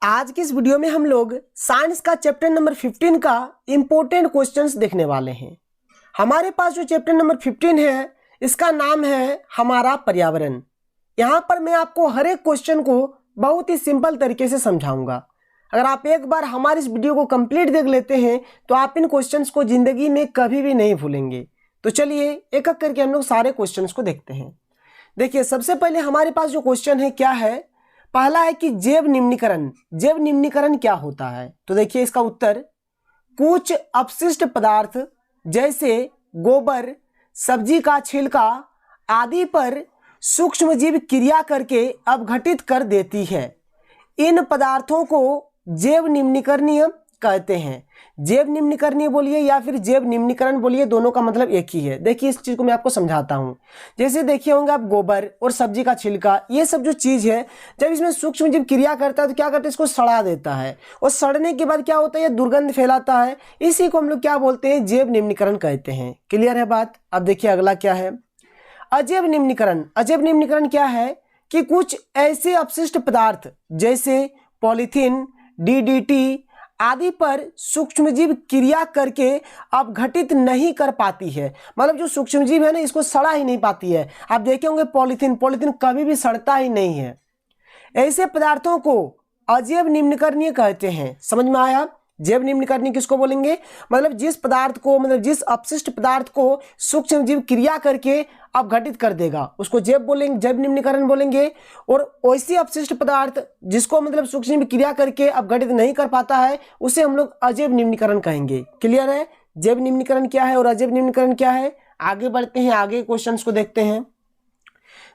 आज की इस वीडियो में हम लोग साइंस का चैप्टर नंबर 15 का इंपॉर्टेंट क्वेश्चंस देखने वाले हैं। हमारे पास जो चैप्टर नंबर 15 है इसका नाम है हमारा पर्यावरण। यहाँ पर मैं आपको हर एक क्वेश्चन को बहुत ही सिंपल तरीके से समझाऊंगा। अगर आप एक बार हमारे इस वीडियो को कंप्लीट देख लेते हैं तो आप इन क्वेश्चंस को जिंदगी में कभी भी नहीं भूलेंगे। तो चलिए एक एक करके हम लोग सारे क्वेश्चंस को देखते हैं। देखिए सबसे पहले हमारे पास जो क्वेश्चन है क्या है, पहला है कि जैव निम्नीकरण। जैव निम्नीकरण क्या होता है? तो देखिए इसका उत्तर, कुछ अपशिष्ट पदार्थ जैसे गोबर, सब्जी का छिलका आदि पर सूक्ष्मजीव क्रिया करके अपघटित कर देती है। इन पदार्थों को जैव निम्नीकरणीय कहते हैं। जैव निम्नीकरणीय बोलिए या फिर जैव निम्नीकरण बोलिए, दोनों का मतलब एक ही है। देखिए इस चीज को मैं आपको समझाता हूं। जैसे देखिए होंगे आप, गोबर और सब्जी का छिलका, ये सब जो चीज है जब इसमें सूक्ष्मजीव क्रिया करता है तो क्या करता है, इसको सड़ा देता है और सड़ने के बाद क्या होता है, ये दुर्गंध फैलाता है। इसी को हम लोग क्या बोलते हैं, जैव निम्नीकरण कहते हैं। क्लियर है बात? अब देखिए अगला क्या है, अजैव निम्नीकरण। अजैव निम्नीकरण क्या है कि कुछ ऐसे अपशिष्ट पदार्थ जैसे पॉलीथीन, डीडीटी आदि पर सूक्ष्मजीव क्रिया करके अपघटित नहीं कर पाती है। मतलब जो सूक्ष्मजीव है ना, इसको सड़ा ही नहीं पाती है। आप देखे होंगे पॉलीथीन कभी भी सड़ता ही नहीं है। ऐसे पदार्थों को अजैव निम्नीकरणीय कहते हैं। समझ में आया? जैव निम्नीकरणीय किसको बोलेंगे, मतलब जिस पदार्थ को, मतलब जिस अपशिष्ट पदार्थ को सूक्ष्मजीव क्रिया करके अपघटित कर देगा उसको जैव बोलेंगे, जैव निम्नीकरण बोलेंगे। और वैसी अपशिष्ट पदार्थ जिसको मतलब सूक्ष्मजीव क्रिया करके अपघटित नहीं कर पाता है उसे हम लोग अजैव निम्नीकरण कहेंगे। क्लियर है? जैव निम्नीकरण क्या है और अजैव निम्नीकरण क्या है। आगे बढ़ते हैं, आगे क्वेश्चंस को देखते हैं।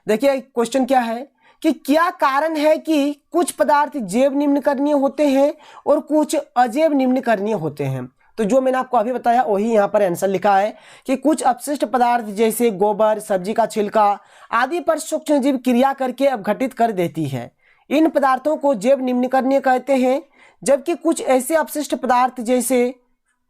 देखिए क्वेश्चन क्या है कि क्या कारण है कि कुछ पदार्थ जैव निम्नीकरणीय होते हैं और कुछ अजैव निम्नीकरणीय होते हैं। तो जो मैंने आपको अभी बताया वही यहाँ पर आंसर लिखा है कि कुछ अपशिष्ट पदार्थ जैसे गोबर, सब्जी का छिलका आदि पर सूक्ष्मजीव क्रिया करके अपघटित कर देती है। इन पदार्थों को जैव निम्नीकरणीय कहते हैं। जबकि कुछ ऐसे अपशिष्ट पदार्थ जैसे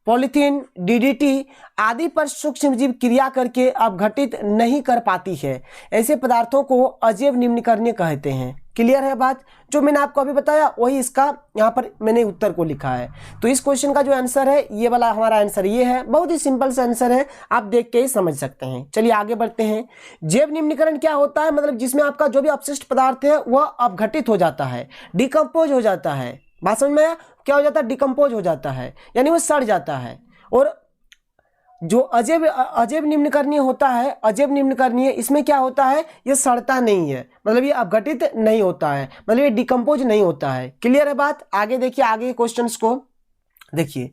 पॉलीथीन, डीडीटी आदि पर सूक्ष्मजीव क्रिया करके अपघटित नहीं कर पाती है, ऐसे पदार्थों को अजैव निम्नीकरणीय कहते हैं। क्लियर है बात? जो मैंने आपको अभी बताया वही इसका यहाँ पर मैंने उत्तर को लिखा है। तो इस क्वेश्चन का जो आंसर है ये वाला हमारा आंसर ये है। बहुत ही सिंपल सा आंसर है, आप देख के ही समझ सकते हैं। चलिए आगे बढ़ते हैं। जैव निम्नीकरण क्या होता है, मतलब जिसमें आपका जो भी अपशिष्ट पदार्थ है वह अपघटित हो जाता है, डिकम्पोज हो जाता है। बात समझ में आया? क्या हो जाता है, डिकम्पोज हो जाता है, यानी वो सड़ जाता है। और जो अजैव निम्नीकरणीय होता है, अजैव निम्नीकरणीय इसमें क्या होता है, ये सड़ता नहीं है, मतलब ये अपघटित नहीं होता है, मतलब ये डिकम्पोज नहीं होता है। क्लियर है बात? आगे देखिए, आगे क्वेश्चंस को देखिए।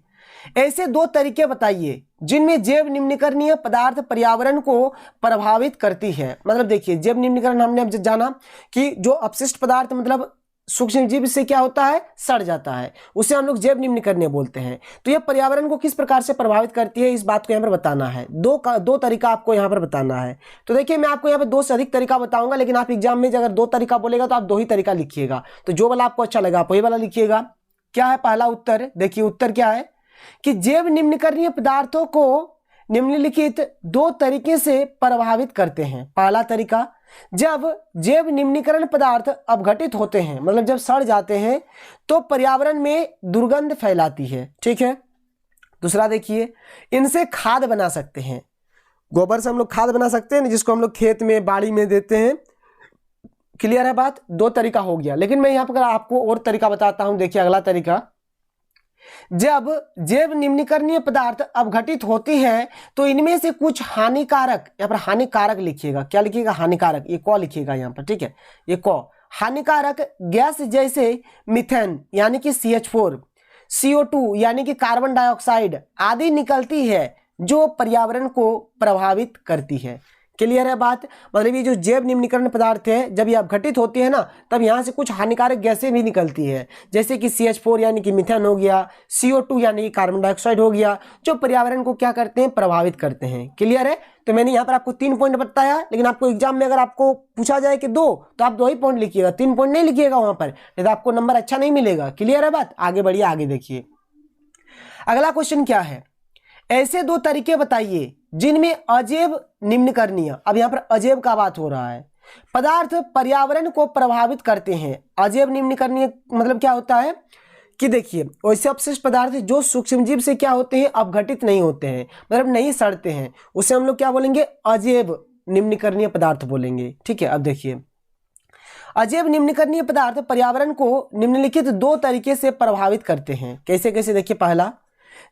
ऐसे दो तरीके बताइए जिनमें जैव निम्नीकरणीय पदार्थ पर्यावरण को प्रभावित करती है। मतलब देखिए जैव निम्नीकरण हमने अब जाना कि जो अपशिष्ट पदार्थ मतलब सूक्ष्मजीव से क्या होता है, सड़ जाता है, उसे हम लोग जैव निम्नीकरणीय बोलते हैं। तो यह पर्यावरण को किस प्रकार से प्रभावित करती है, इस बात को यहाँ पर बताना है। दो तरीका आपको यहाँ पर बताना है। तो देखिए मैं आपको यहाँ पर दो से अधिक तरीका बताऊंगा, लेकिन आप एग्जाम में अगर दो तरीका बोलेगा तो आप दो ही तरीका लिखिएगा। तो जो वाला आपको अच्छा लगा आप वही वाला लिखिएगा। क्या है पहला उत्तर? देखिए उत्तर क्या है कि जैव निम्नीकरणीय पदार्थों को निम्नलिखित दो तरीके से प्रभावित करते हैं। पहला तरीका, जब जैव निम्नीकरण पदार्थ अपघटित होते हैं, मतलब जब सड़ जाते हैं तो पर्यावरण में दुर्गंध फैलाती है। ठीक है। दूसरा देखिए, इनसे खाद बना सकते हैं। गोबर से हम लोग खाद बना सकते हैं, जिसको हम लोग खेत में, बाड़ी में देते हैं। क्लियर है बात? दो तरीका हो गया, लेकिन मैं यहाँ पर आपको और तरीका बताता हूं। देखिए अगला तरीका, जब जैव निम्नीकरणीय पदार्थ अपघटित होती है तो इनमें से कुछ हानिकारक, यहाँ पर हानिकारक लिखिएगा। क्या लिखिएगा? हानिकारक, ये क लिखिएगा यहाँ पर। ठीक है, ये क, हानिकारक गैस जैसे मीथेन यानी कि CH4, CO2 यानी कि कार्बन डाइऑक्साइड आदि निकलती है जो पर्यावरण को प्रभावित करती है। क्लियर है बात? मतलब ये जो जैव निम्नीकरण पदार्थ है जब ये अपघटित होती है ना, तब यहाँ से कुछ हानिकारक गैसें भी निकलती है, जैसे कि CH4 यानी कि मीथेन हो गया, CO2 यानी कि कार्बन डाइऑक्साइड हो गया, जो पर्यावरण को क्या करते हैं, प्रभावित करते हैं। क्लियर है? तो मैंने यहाँ पर आपको 3 पॉइंट बताया, लेकिन आपको एग्जाम में अगर आपको पूछा जाए कि 2, तो आप 2 ही पॉइंट लिखिएगा, 3 पॉइंट नहीं लिखिएगा वहां पर, नहीं तो आपको नंबर अच्छा नहीं मिलेगा। क्लियर है बात? आगे बढ़िए, आगे देखिए। अगला क्वेश्चन क्या है, ऐसे दो तरीके बताइए जिनमें अजैव निम्नीकरणीय, अब यहाँ पर अजैव का बात हो रहा है, पदार्थ पर्यावरण को प्रभावित करते हैं। अजैव निम्नकरणीय मतलब क्या होता है कि देखिए वैसे अपशिष्ट पदार्थ जो सूक्ष्मजीव से क्या होते हैं, अपघटित नहीं होते हैं, मतलब नहीं सड़ते हैं, उसे हम लोग क्या बोलेंगे, अजैव निम्नकरणीय पदार्थ बोलेंगे। ठीक है, अब देखिए अजैव निम्नकरणीय पदार्थ पर्यावरण को निम्नलिखित दो तरीके से प्रभावित करते हैं। कैसे कैसे, देखिए पहला,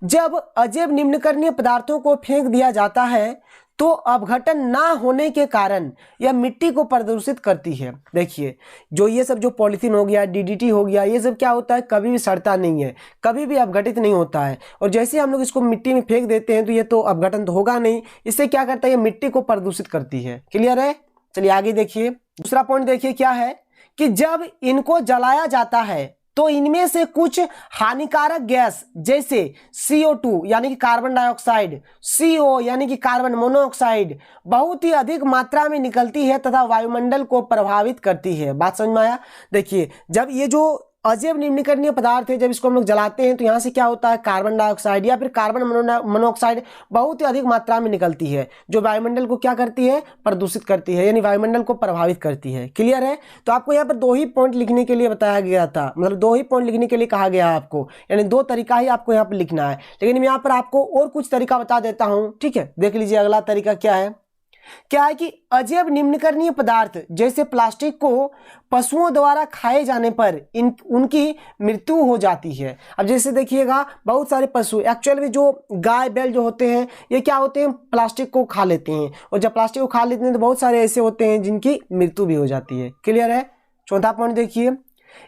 जब अजैव निम्नकरणीय पदार्थों को फेंक दिया जाता है तो अपघटन ना होने के कारण यह मिट्टी को प्रदूषित करती है। देखिए जो ये सब जो पॉलीथीन हो गया, डीडीटी हो गया, ये सब क्या होता है, कभी भी सड़ता नहीं है, कभी भी अपघटित नहीं होता है। और जैसे हम लोग इसको मिट्टी में फेंक देते हैं तो ये तो अपघटन तो होगा नहीं, इससे क्या करता है, ये मिट्टी को प्रदूषित करती है। क्लियर है? चलिए आगे देखिए, दूसरा पॉइंट देखिए क्या है कि जब इनको जलाया जाता है तो इनमें से कुछ हानिकारक गैस जैसे CO2 यानी कि कार्बन डाइऑक्साइड, CO यानी कि कार्बन मोनोऑक्साइड बहुत ही अधिक मात्रा में निकलती है तथा वायुमंडल को प्रभावित करती है। बात समझ में आया? देखिए जब ये जो अजैव निम्नकरणीय पदार्थ है, जब इसको हम लोग जलाते हैं तो यहाँ से क्या होता है, कार्बन डाइऑक्साइड या फिर कार्बन मोनोऑक्साइड बहुत ही अधिक मात्रा में निकलती है, जो वायुमंडल को क्या करती है, प्रदूषित करती है, यानी वायुमंडल को प्रभावित करती है। क्लियर है? तो आपको यहाँ पर दो ही पॉइंट लिखने के लिए बताया गया था, मतलब दो ही पॉइंट लिखने के लिए कहा गया है आपको, यानी दो तरीका ही आपको यहाँ पर लिखना है। लेकिन मैं यहाँ पर आपको और कुछ तरीका बता देता हूँ। ठीक है, देख लीजिए अगला तरीका क्या है कि अजैव निम्नकरणीय पदार्थ जैसे प्लास्टिक को पशुओं द्वारा खाए जाने पर उनकी मृत्यु हो जाती है। अब जैसे देखिएगा बहुत सारे पशु एक्चुअल में जो गाय बैल जो होते हैं ये क्या होते हैं, प्लास्टिक को खा लेते हैं, और जब प्लास्टिक को खा लेते हैं तो बहुत सारे ऐसे होते हैं जिनकी मृत्यु भी हो जाती है। क्लियर है? चौथा पॉइंट देखिए,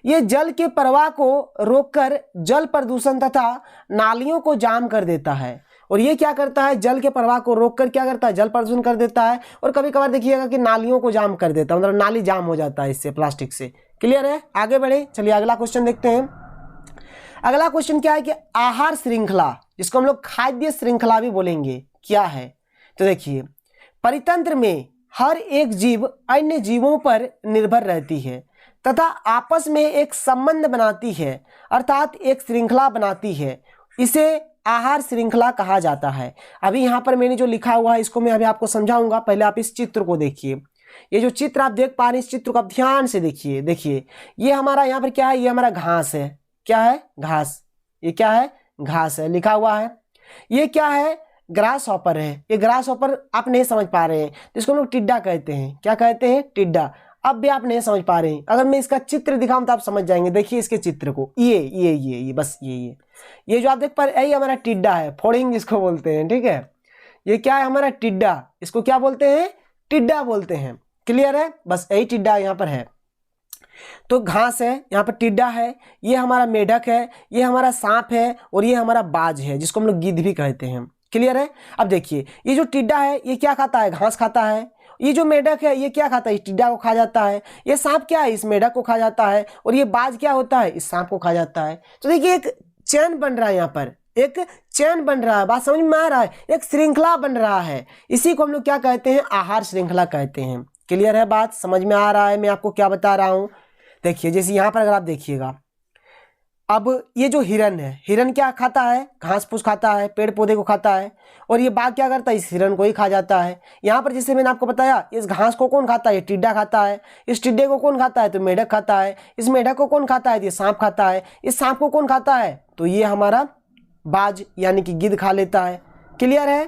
ये जल के प्रवाह को रोककर जल प्रदूषण तथा नालियों को जाम कर देता है। और ये क्या करता है, जल के प्रवाह को रोककर क्या करता है, जल प्रदूषण कर देता है, और कभी कभार देखिएगा कि नालियों को जाम कर देता है, मतलब नाली जाम हो जाता है इससे, प्लास्टिक से। क्लियर है? आगे बढ़े, चलिए अगला क्वेश्चन देखते हैं। अगला क्वेश्चन क्या है कि आहार श्रृंखला, जिसको हम लोग खाद्य श्रृंखला भी बोलेंगे, क्या है? तो देखिए परितंत्र में हर एक जीव अन्य जीवों पर निर्भर रहती है तथा आपस में एक संबंध बनाती है, अर्थात एक श्रृंखला बनाती है। इसे आहार श्रृंखला कहा जाता है। अभी यहाँ पर मैंने जो लिखा हुआ है इसको मैं अभी आपको समझाऊंगा, पहले आप इस चित्र को देखिए। ये जो चित्र आप देख पा रहे हैं इस चित्र को आप ध्यान से देखिए। देखिए ये हमारा यहाँ पर क्या है, ये हमारा घास है। क्या है? घास। ये क्या है? घास है, लिखा हुआ है। ये क्या है? ग्रास हॉपर है। ये ग्रास हॉपर आप नहीं समझ पा रहे हैं, जिसको हम लोग टिड्डा कहते हैं। क्या कहते हैं? टिड्डा। अब भी आप नहीं समझ पा रहे हैं, अगर मैं इसका चित्र दिखाऊं तो आप समझ जाएंगे। देखिए इसके चित्र को, ये बस ये जो आप देख पा रहे हैं यही हमारा टिड्डा है, फोड़िंग जिसको बोलते हैं। ठीक है, ये क्या है हमारा टिड्डा, इसको क्या बोलते हैं? टिड्डा बोलते हैं। क्लियर है? बस यही टिड्डा यहाँ पर है। तो घास है, यहाँ पर टिड्डा है, ये हमारा मेढक है, ये हमारा सांप है, और ये हमारा बाज है जिसको हम लोग गिद्ध भी कहते हैं। क्लियर है? अब देखिए ये जो टिड्डा है ये क्या खाता है? घास खाता है। ये जो मेढक है ये क्या खाता है? इस टिड्डा को खा जाता है। ये सांप क्या है? इस मेढक को खा जाता है। और ये बाज क्या होता है? इस सांप को खा जाता है। तो देखिए एक चैन बन रहा है, यहाँ पर एक चैन बन रहा है। बात समझ में आ रहा है? एक श्रृंखला बन रहा है। इसी को हम लोग क्या कहते हैं? आहार श्रृंखला कहते हैं। क्लियर है? बात समझ में आ रहा है मैं आपको क्या बता रहा हूं? देखिए जैसे यहाँ पर अगर आप देखिएगा, अब ये जो हिरन है, हिरन क्या खाता है? घास फूस खाता है, पेड़ पौधे को खाता है। और ये बाघ क्या करता है? इस हिरन को ही खा जाता है। यहाँ पर जैसे मैंने आपको बताया, इस घास को कौन खाता है? ये टिड्डा खाता है। इस टिड्डे को कौन खाता है? तो मेढक खाता है। इस मेढक को कौन खाता है? तो ये सांप खाता है। इस सांप को कौन खाता है? तो ये हमारा बाज यानी कि गिद्ध खा लेता है। क्लियर है?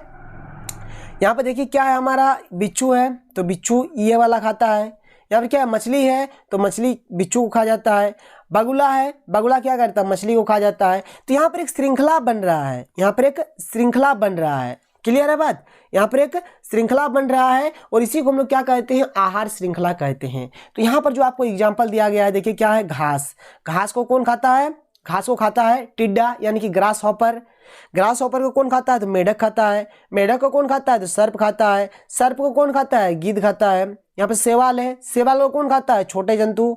यहाँ पर देखिए क्या है, हमारा बिच्छू है, तो बिच्छू ये वाला खाता है। यहाँ पर क्या है? मछली है, तो मछली बिच्छू को खा जाता है। बगुला है, बगुला क्या करता है? मछली को खा जाता है। तो यहाँ पर एक श्रृंखला बन रहा है, यहाँ पर एक श्रृंखला बन रहा है। क्लियर है बात? यहाँ पर एक श्रृंखला बन रहा है, और इसी को हम लोग क्या कहते हैं? आहार श्रृंखला कहते हैं। तो यहाँ पर जो आपको एग्जाम्पल दिया गया है, देखिए क्या है? घास। घास को कौन खाता है? घास को खाता है टिड्डा यानी कि ग्रास हॉपर। ग्रास हॉपर को कौन खाता है? तो मेढक खाता है। मेढक को कौन खाता है? तो सर्प खाता है। सर्प को कौन खाता है? गिद्ध खाता है। यहाँ पर सेवाल है, सेवाल को कौन खाता है? छोटे जंतु।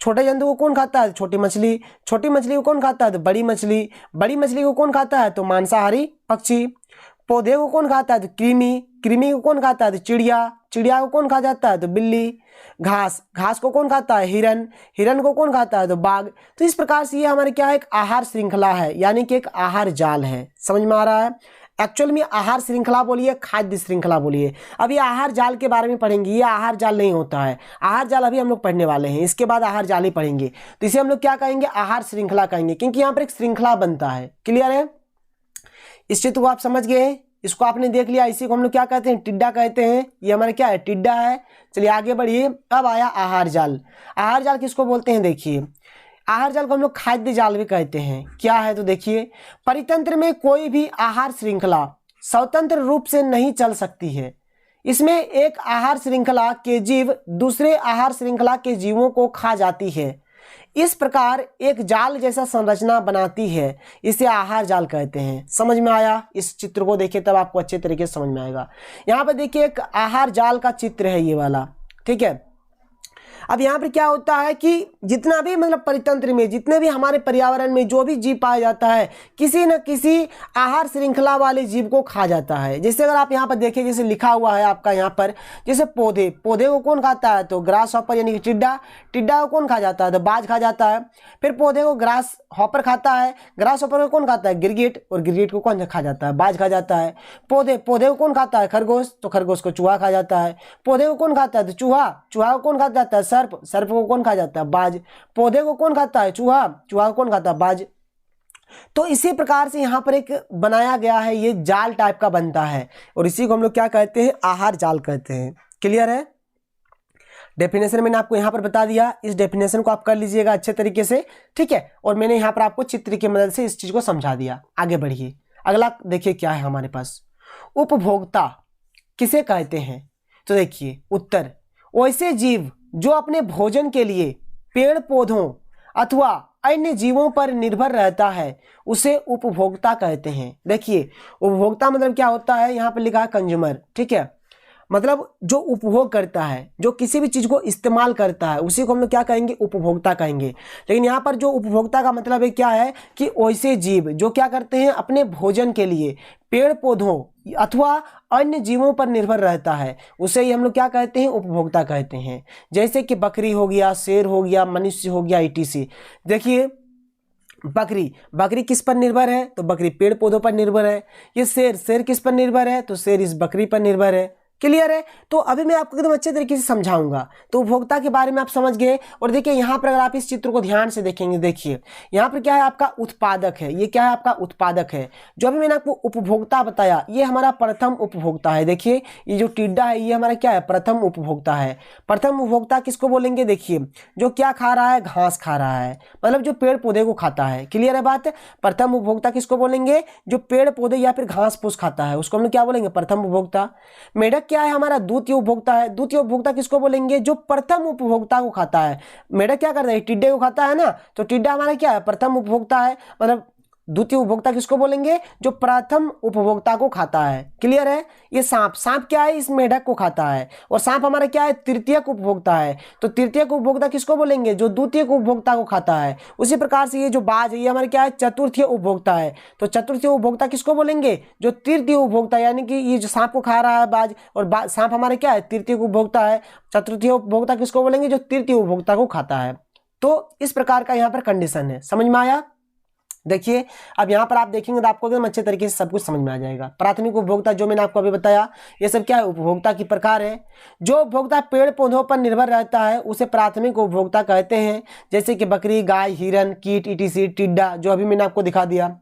छोटे जंतु को कौन खाता है? छोटी मछली। छोटी मछली को कौन खाता है? तो बड़ी मछली। बड़ी मछली को कौन खाता है? तो मांसाहारी पक्षी। पौधे को कौन खाता है? तो कृमि। कृमि को कौन खाता है? तो चिड़िया। चिड़िया को कौन खा जाता है? तो बिल्ली। घास। घास को कौन खाता है? हिरन। हिरन को कौन खाता है? तो बाघ। तो इस प्रकार से ये हमारे क्या है? एक आहार श्रृंखला है, यानी कि एक आहार जाल है। समझ में आ रहा है? एक्चुअल में आहार श्रृंखला बोलिए, खाद्य श्रृंखला बोलिए। अभी आहार जाल के बारे में पढ़ेंगे, ये आहार जाल नहीं होता है, आहार जाल अभी हम लोग पढ़ने वाले हैं, इसके बाद आहार जाल ही पढ़ेंगे। तो इसे हम लोग क्या कहेंगे, आहार श्रृंखला कहेंगे, क्योंकि यहाँ पर एक श्रृंखला बनता है। क्लियर है, इस चित्र को आप समझ गए, इसको आपने देख लिया। इसी को हम लोग क्या कहते हैं, टिड्डा कहते हैं। ये हमारा क्या है, टिड्डा है। चलिए आगे बढ़िए। अब आया आहार जाल। आहार जाल किसको बोलते हैं, देखिए आहार जाल को हम लोग खाद्य जाल भी कहते हैं। क्या है, तो देखिए परितंत्र में कोई भी आहार श्रृंखला स्वतंत्र रूप से नहीं चल सकती है। इसमें एक आहार श्रृंखला के जीव दूसरे आहार श्रृंखला के जीवों को खा जाती है, इस प्रकार एक जाल जैसा संरचना बनाती है, इसे आहार जाल कहते हैं। समझ में आया, इस चित्र को देखिए तब आपको अच्छे तरीके से समझ में आएगा। यहाँ पर देखिए एक आहार जाल का चित्र है ये वाला, ठीक है। अब यहाँ पर क्या होता है कि जितना भी मतलब परितंत्र में जितने भी हमारे पर्यावरण में जो भी जीव पाया जाता है, किसी न किसी आहार श्रृंखला वाले जीव को खा जाता है। जैसे अगर आप यहाँ पर देखिए, जैसे लिखा हुआ है आपका यहाँ पर, जैसे पौधे, पौधे को कौन खाता है, तो ग्रास हॉपर यानी कि टिड्डा, टिड्डा को कौन खा जाता है, तो बाज खा जाता है। फिर पौधे को ग्रास हॉपर खाता है, ग्रास हॉपर को कौन खाता है, गिरगिट, और गिरगिट को कौन खा जाता है, बाज खा जाता है। पौधे को कौन खाता है, खरगोश, तो खरगोश को चूहा खा जाता है। पौधे को कौन खाता है, तो चूहा, चूहा को कौन खा जाता है, सर्प, सर्प को कौन खा जाता है, बाज। पौधे को कौन खाता है, चूहा, चूहा को कौन खाता है, बाज। तो इसी प्रकार से यहाँ पर एक बनाया गया है, ये जाल टाइप का बनता है, और इसी को हम लोग क्या कहते हैं, आहार जाल कहते हैं। क्लियर है, डेफिनेशन मैंने आपको यहाँ पर बता दिया, इस डेफिनेशन को आप कर लीजिएगा अच्छे तरीके से, ठीक है। और मैंने यहाँ पर आपको चित्र की मदद से इस चीज को समझा दिया। आगे बढ़िए, अगला देखिए क्या है हमारे पास, उपभोक्ता किसे कहते हैं, तो देखिए उत्तर, वैसे जीव जो अपने भोजन के लिए पेड़ पौधों अथवा अन्य जीवों पर निर्भर रहता है, उसे उपभोक्ता कहते हैं। देखिए उपभोक्ता मतलब क्या होता है, यहाँ पर लिखा है कंज्यूमर, ठीक है, मतलब जो उपभोग करता है, जो किसी भी चीज को इस्तेमाल करता है, उसी को हम लोग क्या कहेंगे, उपभोक्ता कहेंगे। लेकिन यहाँ पर जो उपभोक्ता का मतलब है क्या है, कि वैसे जीव जो क्या करते हैं, अपने भोजन के लिए पेड़ पौधों अथवा अन्य जीवों पर निर्भर रहता है, उसे ही हम लोग क्या कहते हैं, उपभोक्ता कहते हैं। जैसे कि बकरी हो गया, शेर हो गया, मनुष्य हो गया, etc। देखिए बकरी किस पर निर्भर है, तो बकरी पेड़ पौधों पर निर्भर है। ये शेर किस पर निर्भर है, तो शेर इस बकरी पर निर्भर है। क्लियर है, तो अभी मैं आपको एकदम अच्छे तरीके से समझाऊंगा। तो उपभोक्ता के बारे में आप समझ गए। और देखिए यहाँ पर अगर आप इस चित्र को ध्यान से देखेंगे, देखिए यहाँ पर क्या है, आपका उत्पादक है, ये क्या है, आपका उत्पादक है। जो अभी मैंने आपको उपभोक्ता बताया, ये हमारा प्रथम उपभोक्ता है। देखिए ये जो टिड्डा है, ये हमारा क्या है, प्रथम उपभोक्ता है। प्रथम उपभोक्ता किसको बोलेंगे, देखिए जो क्या खा रहा है, घास खा रहा है, मतलब जो पेड़ पौधे को खाता है। क्लियर है बात, प्रथम उपभोक्ता किसको बोलेंगे, जो पेड़ पौधे या फिर घास फूस खाता है, उसको हम लोग क्या बोलेंगे, प्रथम उपभोक्ता। मेढक क्या है, हमारा द्वितीय उपभोक्ता है। द्वितीय उपभोक्ता किसको बोलेंगे, जो प्रथम उपभोक्ता को खाता है। मेढक क्या करता है, टिड्डे को खाता है ना, तो टिड्डा हमारा क्या है, प्रथम उपभोक्ता है। मतलब द्वितीय उपभोक्ता किसको बोलेंगे, जो प्रथम उपभोक्ता को खाता है। क्लियर है, ये सांप क्या है, इस मेढक को खाता है। और सांप हमारा क्या है, तृतीयक उपभोक्ता है। तो तृतीयक उपभोक्ता किसको बोलेंगे, जो द्वितीयक उपभोक्ता को खाता है। उसी प्रकार से ये जो बाज है, ये हमारे क्या है, चतुर्थीय उपभोक्ता है। तो चतुर्थीय उपभोक्ता किसको बोलेंगे, जो तृतीय उपभोक्ता, यानी कि ये जो सांप को खा रहा है बाज, और सांप हमारे क्या है, तृतीय उपभोक्ता है। चतुर्थीय उपभोक्ता किसको बोलेंगे, जो तृतीय उपभोक्ता को खाता है। तो इस प्रकार का यहाँ पर कंडीशन है। समझ में आया। देखिए अब यहाँ पर आप देखेंगे तो आपको एकदम अच्छे तरीके से सब कुछ समझ में आ जाएगा। प्राथमिक उपभोक्ता जो मैंने आपको अभी बताया, ये सब क्या है, उपभोक्ता की प्रकार है। जो उपभोक्ता पेड़ पौधों पर निर्भर रहता है, उसे प्राथमिक उपभोक्ता कहते हैं। जैसे कि बकरी, गाय, हिरन, कीट, etc, टिड्डा, जो अभी मैंने आपको दिखा दिया।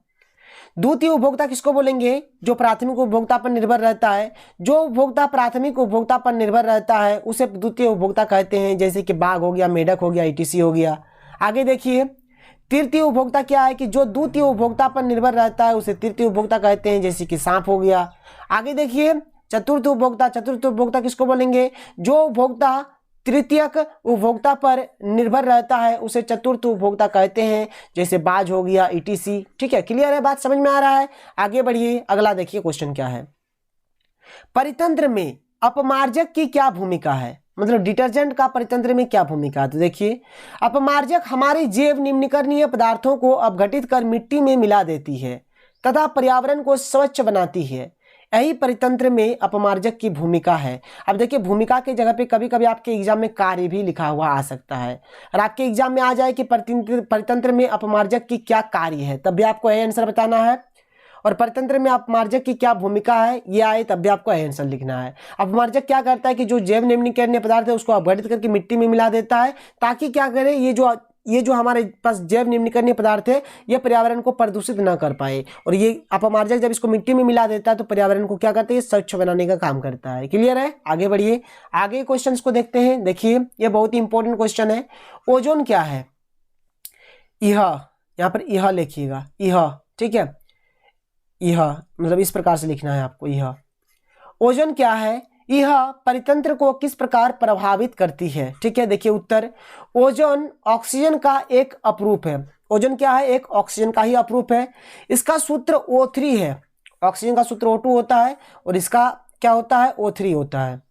द्वितीय उपभोक्ता किसको बोलेंगे, जो प्राथमिक उपभोक्ता पर निर्भर रहता है। जो उपभोक्ता प्राथमिक उपभोक्ता पर निर्भर रहता है, उसे द्वितीय उपभोक्ता कहते हैं। जैसे कि बाघ हो गया, मेढक हो गया, etc हो गया। आगे देखिए तृतीय उपभोक्ता क्या है, कि जो द्वितीय उपभोक्ता पर निर्भर रहता है, उसे तृतीय उपभोक्ता कहते हैं। जैसे कि सांप हो गया। आगे देखिए चतुर्थ उपभोक्ता। चतुर्थ उपभोक्ता किसको बोलेंगे, जो उपभोक्ता तृतीयक उपभोक्ता पर निर्भर रहता है, उसे चतुर्थ उपभोक्ता कहते हैं। जैसे बाज हो गया, etc। ठीक है, क्लियर है, बात समझ में आ रहा है। आगे बढ़िए, अगला देखिए क्वेश्चन क्या है, परितंत्र में अपमार्जक की क्या भूमिका है, मतलब डिटर्जेंट का परितंत्र में क्या भूमिका है। तो देखिए अपमार्जक हमारे जैव निम्नकरणीय पदार्थों को अपघटित कर मिट्टी में मिला देती है तथा पर्यावरण को स्वच्छ बनाती है। यही परितंत्र में अपमार्जक की भूमिका है। अब देखिए भूमिका की जगह पे कभी कभी आपके एग्जाम में कार्य भी लिखा हुआ आ सकता है, और आपके एग्जाम में आ जाए कि परितंत्र में अपमार्जक की क्या कार्य है, तब भी आपको यही आंसर बताना है। और परितंत्र में अपमार्जक की क्या भूमिका है, ये आए तब भी आपको आंसर लिखना है। अपमार्जक क्या करता है कि जो जैव निम्नीकरणीय पदार्थ है उसको अपघटित करके मिट्टी में मिला देता है, ताकि क्या करे, ये जो हमारे पास जैव निम्नीकरणीय पदार्थ है ये पर्यावरण को प्रदूषित ना कर पाए। और ये अपमार्जक जब इसको मिट्टी में मिला देता है तो पर्यावरण को क्या करता है, ये स्वच्छ बनाने का काम करता है। क्लियर है? आगे बढ़िए, आगे क्वेश्चंस को देखते हैं। देखिए ये बहुत ही इंपॉर्टेंट क्वेश्चन है। ओजोन क्या है? यहाँ पर यह लिखिएगा, यह, ठीक है, यह मतलब इस प्रकार से लिखना है आपको। यह ओजोन क्या है? यह परितंत्र को किस प्रकार प्रभावित करती है? ठीक है, देखिए उत्तर, ओजोन ऑक्सीजन का एक अपरूप है। ओजोन क्या है? एक ऑक्सीजन का ही अपरूप है। इसका सूत्र O3 है। ऑक्सीजन का सूत्र O2 होता है और इसका क्या होता है? O3 होता है।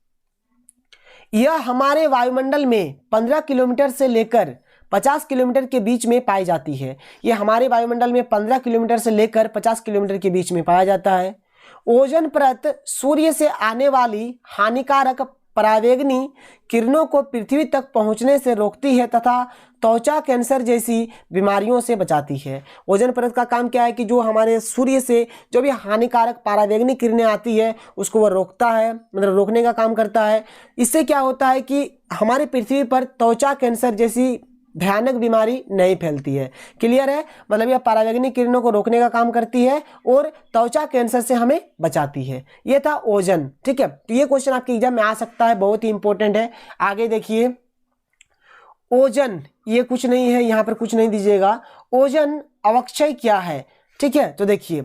यह हमारे वायुमंडल में 15 किलोमीटर से लेकर 50 किलोमीटर के बीच में पाई जाती है। यह हमारे वायुमंडल में 15 किलोमीटर से लेकर 50 किलोमीटर के बीच में पाया जाता है। ओजोन परत सूर्य से आने वाली हानिकारक परावैंगनी किरणों को पृथ्वी तक पहुंचने से रोकती है तथा त्वचा कैंसर जैसी बीमारियों से बचाती है। ओजोन परत का काम क्या है कि जो हमारे सूर्य से जो भी हानिकारक परावैंगनी किरणें आती है उसको वह रोकता है, मतलब रोकने का काम करता है। इससे क्या होता है कि हमारी पृथ्वी पर त्वचा कैंसर जैसी भयानक बीमारी नहीं फैलती है। क्लियर है? मतलब यह परावैंगनिक किरणों को रोकने का काम करती है और त्वचा कैंसर से हमें बचाती है। यह था ओजोन। ठीक है, तो ये क्वेश्चन आपके एग्जाम में आ सकता है, बहुत ही इंपॉर्टेंट है। आगे देखिए, ओजोन ये कुछ नहीं है, यहां पर कुछ नहीं दीजिएगा। ओजोन अवक्षय क्या है? ठीक है, तो देखिए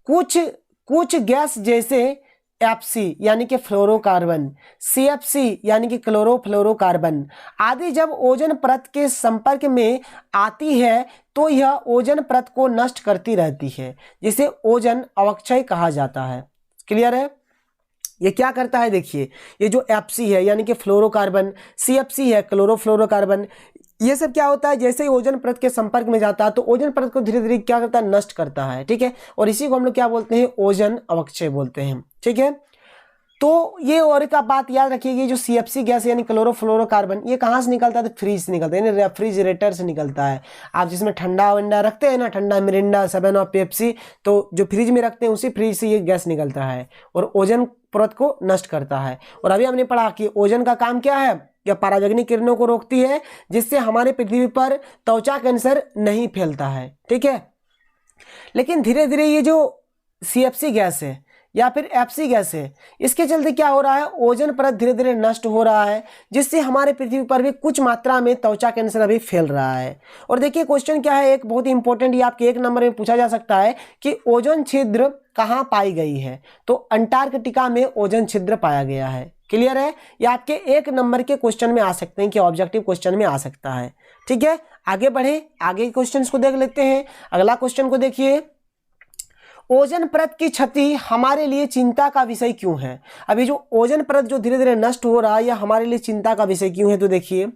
कुछ गैस जैसे FC यानी कि फ्लोरोकार्बन, CFC यानी कि क्लोरोफ्लोरोकार्बन आदि जब ओजोन परत के संपर्क में आती है तो यह ओजोन परत को नष्ट करती रहती है, जिसे ओजोन अवक्षय कहा जाता है। क्लियर है? ये क्या करता है? देखिए ये जो FC है यानी कि फ्लोरोकार्बन, CFC है क्लोरोफ्लोरोकार्बन, ये सब क्या होता है, जैसे ही ओजोन परत के संपर्क में जाता है तो ओजोन परत को धीरे धीरे क्या करता है, नष्ट करता है। ठीक है, और इसी को हम लोग क्या बोलते हैं, ओजोन अवक्षय बोलते हैं। ठीक है, तो ये और एक बात याद रखिएगी, जो CFC गैस यानी क्लोरोफ्लोरोकार्बन, ये कहाँ से निकलता है? तो फ्रिज से निकलता है, यानी रेफ्रिजरेटर से निकलता है। आप जिसमें ठंडा वंडा रखते हैं ना, ठंडा मिरिंडा, 7 अप, पेप्सी, तो जो फ्रिज में रखते हैं उसी फ्रिज से ये गैस निकलता है और ओजोन परत को नष्ट करता है। और अभी हमने पढ़ा कि ओजोन का काम क्या है, यह परावैंगनिक किरणों को रोकती है, जिससे हमारे पृथ्वी पर त्वचा कैंसर नहीं फैलता है। ठीक है, लेकिन धीरे धीरे ये जो CFC गैस है या फिर FC गैस है, इसके चलते क्या हो रहा है, ओजोन परत धीरे धीरे नष्ट हो रहा है, जिससे हमारे पृथ्वी पर भी कुछ मात्रा में त्वचा कैंसर अभी फैल रहा है। और देखिए क्वेश्चन क्या है, एक बहुत ही इंपॉर्टेंट, ये आपके 1 नंबर में पूछा जा सकता है कि ओजोन छिद्र कहाँ पाई गई है? तो अंटार्कटिका में ओजोन छिद्र पाया गया है। क्लियर है? ये आपके 1 नंबर के क्वेश्चन में आ सकते हैं कि ऑब्जेक्टिव क्वेश्चन में आ सकता है। ठीक है, आगे बढ़े, आगे क्वेश्चन को देख लेते हैं। अगला क्वेश्चन को देखिए, ओजोन परत की क्षति हमारे लिए चिंता का विषय क्यों है? अभी जो ओजोन परत जो धीरे धीरे नष्ट हो रहा है, यह हमारे लिए चिंता का विषय क्यों है? तो देखिए,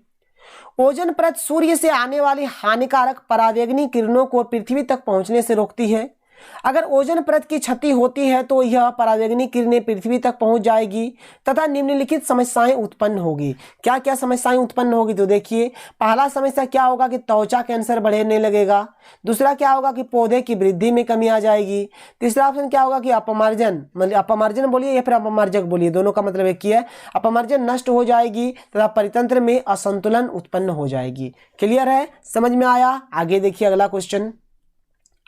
ओजोन परत सूर्य से आने वाली हानिकारक परावैंगनी किरणों को पृथ्वी तक पहुंचने से रोकती है। अगर ओजोन परत की क्षति होती है तो यह परावैंगनी किरणें पृथ्वी तक पहुंच जाएगी तथा निम्नलिखित समस्याएं उत्पन्न होगी। क्या क्या समस्याएं उत्पन्न होगी? तो देखिए, पहला समस्या क्या होगा कि त्वचा कैंसर बढ़ने लगेगा। दूसरा क्या होगा कि पौधे की वृद्धि में कमी आ जाएगी। तीसरा ऑप्शन क्या होगा कि अपमार्जन, मतलब अपमार्जन बोलिए या फिर अपमार्जक बोलिए, दोनों का मतलब एक ही है, अपमार्जन नष्ट हो जाएगी तथा परितंत्र में असंतुलन उत्पन्न हो जाएगी। क्लियर है? समझ में आया? आगे देखिए अगला क्वेश्चन।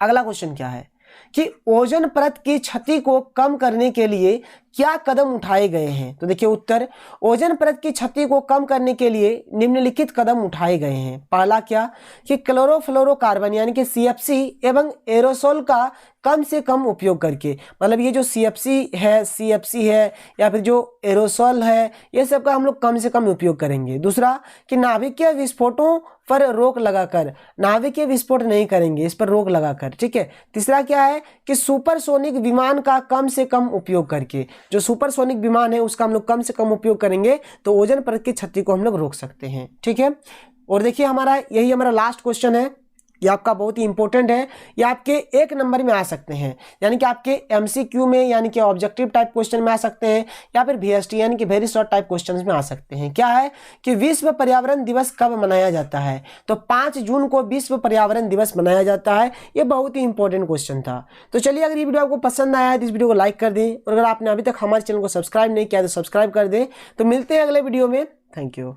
अगला क्वेश्चन क्या है कि ओजोन परत की क्षति को कम करने के लिए क्या कदम उठाए गए हैं? तो देखिए उत्तर, ओजोन परत की क्षति को कम करने के लिए निम्नलिखित कदम उठाए गए हैं। पहला क्या कि क्लोरोफ्लोरोकार्बन यानी कि CFC एवं एरोसोल का कम से कम उपयोग करके, मतलब ये जो CFC है या फिर जो एरोसोल है, ये सब का हम लोग कम से कम उपयोग करेंगे। दूसरा कि नाभिकीय विस्फोटों पर रोक लगाकर, नाभिकीय विस्फोट नहीं करेंगे, इस पर रोक लगाकर। ठीक है, तीसरा क्या है कि सुपरसोनिक विमान का कम से कम उपयोग करके, जो सुपरसोनिक विमान है उसका हम लोग कम से कम उपयोग करेंगे तो ओजोन परत की क्षति को हम लोग रोक सकते हैं। ठीक है, और देखिए हमारा यही हमारा लास्ट क्वेश्चन है। ये आपका बहुत ही इंपॉर्टेंट है। ये आपके 1 नंबर में आ सकते हैं, यानी कि आपके एमसीक्यू में, यानी कि ऑब्जेक्टिव टाइप क्वेश्चन में आ सकते हैं, या फिर वीएसटी यानी कि वेरी शॉर्ट टाइप क्वेश्चंस में आ सकते हैं। क्या है कि विश्व पर्यावरण दिवस कब मनाया जाता है? तो 5 जून को विश्व पर्यावरण दिवस मनाया जाता है। ये बहुत ही इंपॉर्टेंट क्वेश्चन था। तो चलिए, अगर ये वीडियो आपको पसंद आया है तो इस वीडियो को लाइक कर दें, और अगर आपने अभी तक हमारे चैनल को सब्सक्राइब नहीं किया तो सब्सक्राइब कर दें। तो मिलते हैं अगले वीडियो में। Thank you.